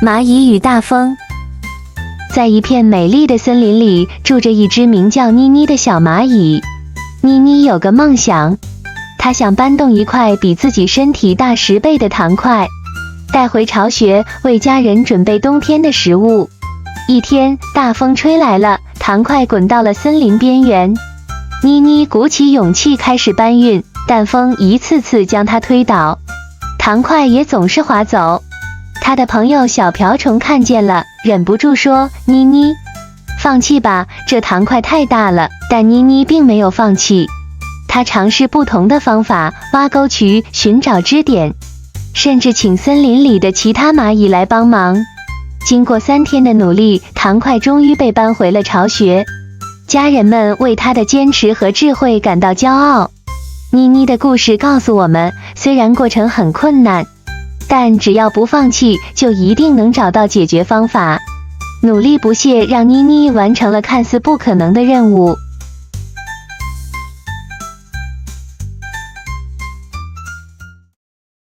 蚂蚁与大风。在一片美丽的森林里，住着一只名叫妮妮的小蚂蚁。妮妮有个梦想，她想搬动一块比自己身体大10倍的糖块，带回巢穴，为家人准备冬天的食物。一天，大风吹来了，糖块滚到了森林边缘。妮妮鼓起勇气开始搬运，但风一次次将她推倒，糖块也总是滑走。她的朋友小瓢虫看见了，忍不住说：“妮妮，放弃吧，这糖块太大了。”但妮妮并没有放弃，她尝试不同的方法，挖沟渠，寻找支点，甚至请森林里的其他蚂蚁来帮忙。经过3天的努力，糖块终于被搬回了巢穴。家人们为她的坚持和智慧感到骄傲。妮妮的故事告诉我们，虽然过程很困难，但只要不放弃，就一定能找到解决方法。努力不懈让妮妮完成了看似不可能的任务。